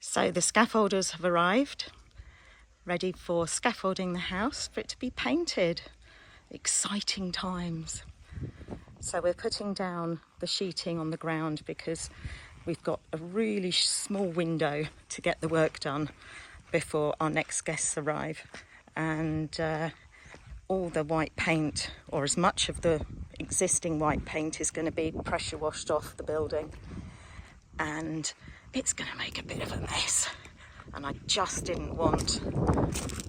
So the scaffolders have arrived, ready for scaffolding the house for it to be painted. Exciting times. So we're putting down the sheeting on the ground because we've got a really small window to get the work done before our next guests arrive. And all the white paint, or as much of the existing white paint, is going to be pressure washed off the building. And it's going to make a bit of a mess. And I just didn't want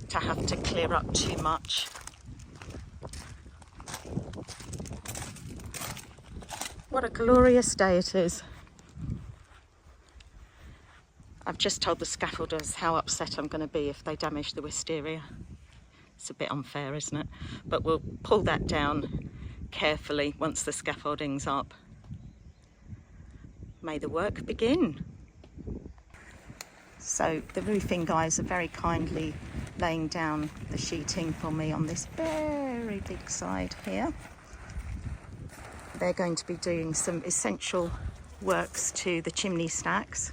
to have to clear up too much. What a glorious day it is. I've just told the scaffolders how upset I'm going to be if they damage the wisteria. It's a bit unfair, isn't it? But we'll pull that down carefully once the scaffolding's up. May the work begin. So the roofing guys are very kindly laying down the sheeting for me on this very big side here. They're going to be doing some essential works to the chimney stacks.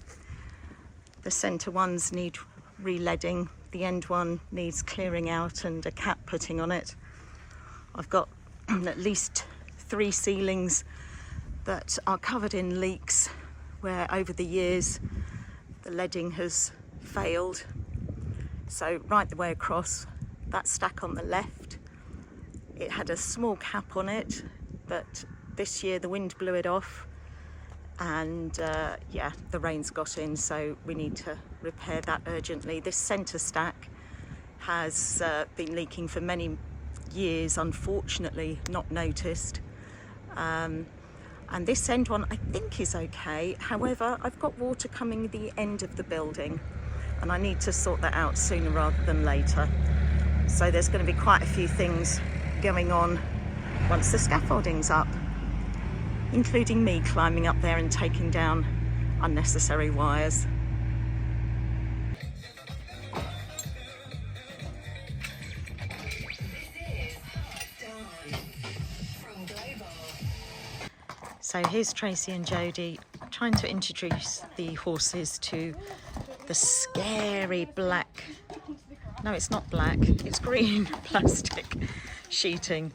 The centre ones need re-leading, the end one needs clearing out and a cap putting on it. I've got at least 3 ceilings that are covered in leaks where over the years the leading has failed. So right the way across, that stack on the left, it had a small cap on it, but this year the wind blew it off and yeah, the rain's got in, so we need to repair that urgently. This centre stack has been leaking for many years, unfortunately not noticed. And this end one I think is okay. However, I've got water coming the end of the building and I need to sort that out sooner rather than later. So there's going to be quite a few things going on once the scaffolding's up, including me climbing up there and taking down unnecessary wires. So here's Tracy and Jodie trying to introduce the horses to the scary black, no it's not black, it's green plastic sheeting.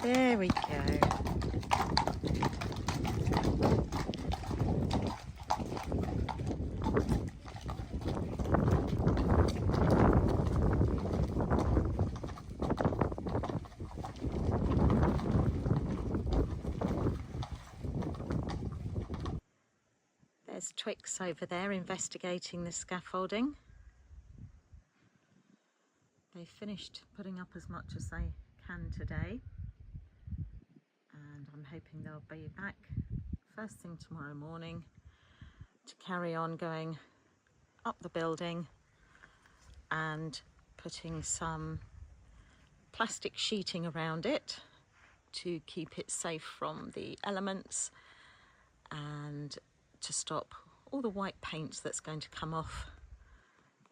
There we go. There's Twix over there investigating the scaffolding. They finished putting up as much as they can today, and I'm hoping they'll be back first thing tomorrow morning to carry on going up the building and putting some plastic sheeting around it to keep it safe from the elements and to stop all the white paint that's going to come off,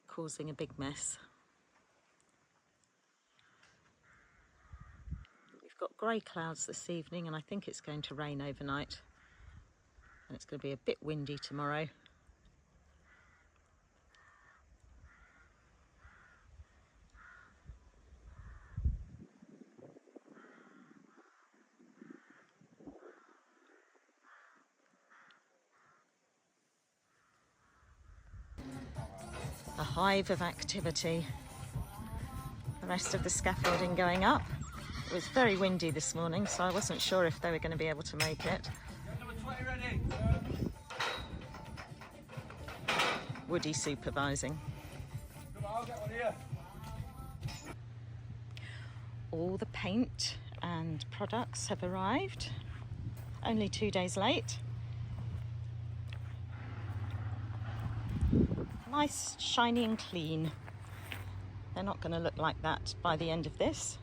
causing a big mess. Got grey clouds this evening and I think it's going to rain overnight, and it's going to be a bit windy tomorrow. A hive of activity. The rest of the scaffolding going up. It was very windy this morning, so I wasn't sure if they were going to be able to make it. Woody supervising. All the paint and products have arrived, only 2 days late. Nice, shiny and clean. They're not going to look like that by the end of this.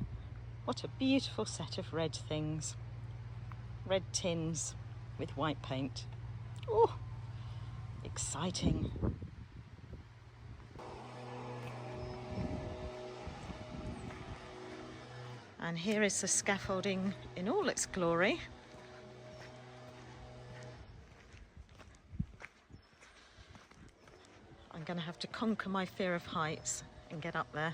What a beautiful set of red things. Red tins with white paint. Oh, exciting. And here is the scaffolding in all its glory. I'm going to have to conquer my fear of heights and get up there.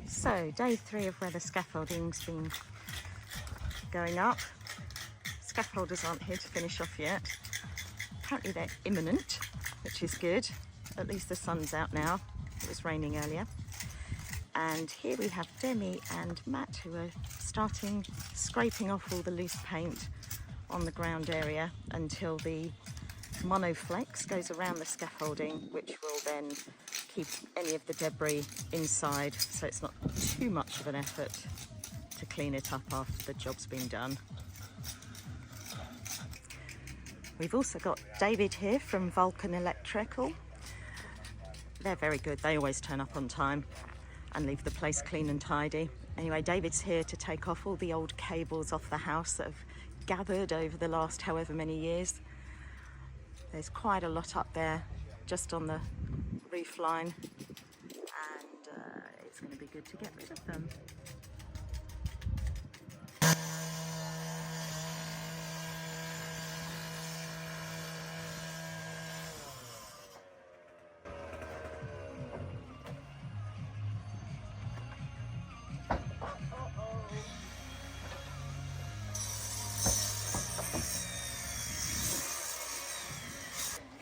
So, day 3 of where the scaffolding's been going up. Scaffolders aren't here to finish off yet. Apparently they're imminent, which is good. At least the sun's out now. It was raining earlier. And here we have Demi and Matt, who are starting scraping off all the loose paint on the ground area until the monoflex goes around the scaffolding, which will then keep any of the debris inside, so it's not too much of an effort to clean it up after the job's been done. We've also got David here from Vulcan Electrical. They're very good. They always turn up on time and leave the place clean and tidy. Anyway, David's here to take off all the old cables off the house that have gathered over the last however many years. There's quite a lot up there just on the roof line, and it's going to be good to get rid of them.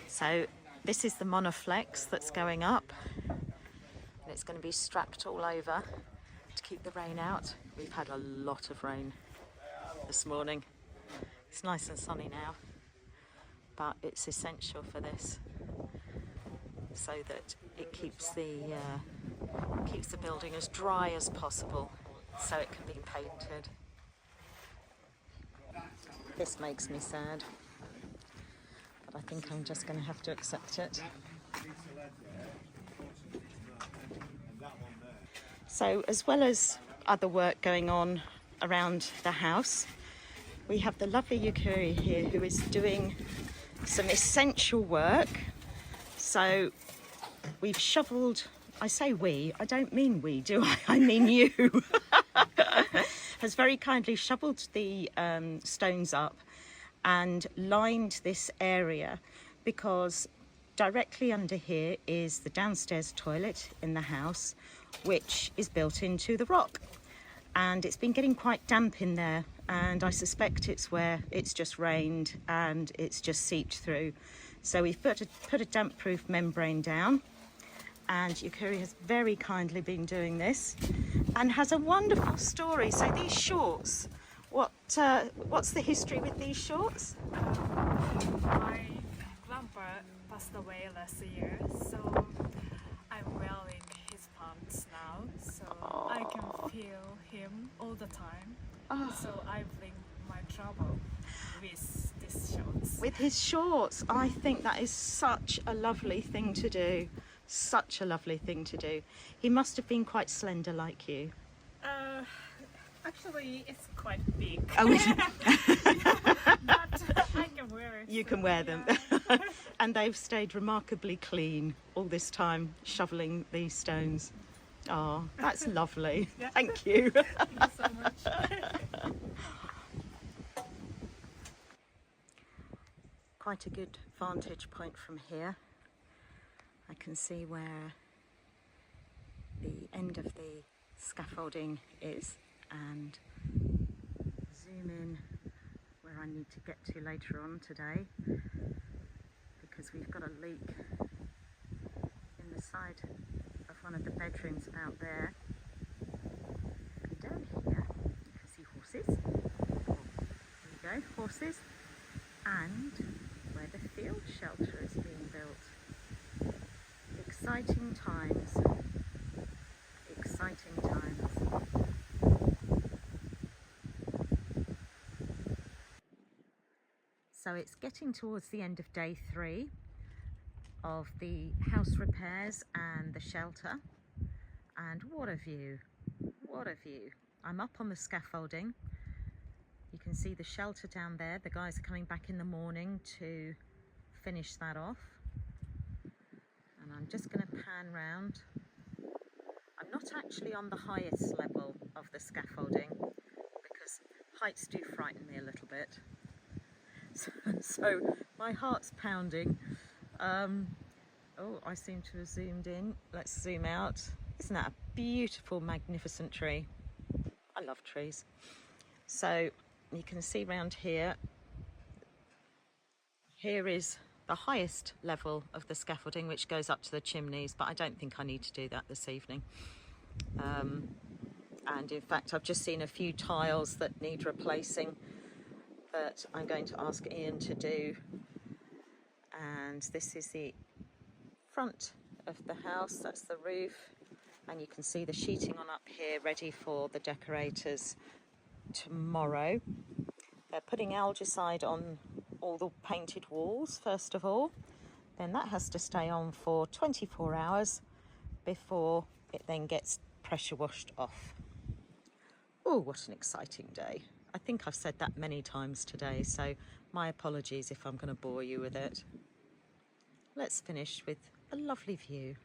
So this is the monoflex that's going up, and it's going to be strapped all over to keep the rain out. We've had a lot of rain this morning. It's nice and sunny now, but it's essential for this so that it keeps the building as dry as possible so it can be painted. This makes me sad, but I think I'm just going to have to accept it. So, as well as other work going on around the house, we have the lovely Yukuri here who is doing some essential work. So we've shoveled, I say we, I don't mean we, do I? I mean you. Has very kindly shoveled the stones up and lined this area, because directly under here is the downstairs toilet in the house, which is built into the rock, and it's been getting quite damp in there, and I suspect it's where it's just rained and it's just seeped through. So we've put a damp proof membrane down, and Yukuri has very kindly been doing this and has a wonderful story. So these shorts, what's the history with these shorts? My grandpa passed away last year, so I'm wearing his pants now, so I can feel him all the time. So I bring my trouble with these shorts. With his shorts, I think that is such a lovely thing to do. Such a lovely thing to do. He must have been quite slender like you. Actually, it's quite big. Oh, But I can wear it. you so, can wear them. yeah. And they've stayed remarkably clean all this time, shoveling these stones. Oh, that's lovely. Yeah. Thank you. Thank you so much. quite a good vantage point from here. I can see where the end of the scaffolding is and zoom in where I need to get to later on today, because we've got a leak in the side of one of the bedrooms about there. And down here you can see horses. Oh, there you go, horses. And where the field shelter is being built. Exciting times. Exciting times. So it's getting towards the end of day 3 of the house repairs and the shelter. And what a view, what a view. I'm up on the scaffolding. You can see the shelter down there. The guys are coming back in the morning to finish that off. And I'm just going to pan round. I'm not actually on the highest level of the scaffolding because heights do frighten me a little bit. So my heart's pounding. Oh, I seem to have zoomed in. Let's zoom out. Isn't that a beautiful, magnificent tree? I love trees. So you can see round here, here is the highest level of the scaffolding, which goes up to the chimneys, but I don't think I need to do that this evening. And in fact, I've just seen a few tiles that need replacing that I'm going to ask Ian to do. And this is the front of the house, that's the roof. And you can see the sheeting on up here ready for the decorators tomorrow. They're putting algicide on all the painted walls first of all. Then that has to stay on for 24 hours before it then gets pressure washed off. Oh, what an exciting day. I think I've said that many times today, so my apologies if I'm going to bore you with it. Let's finish with a lovely view.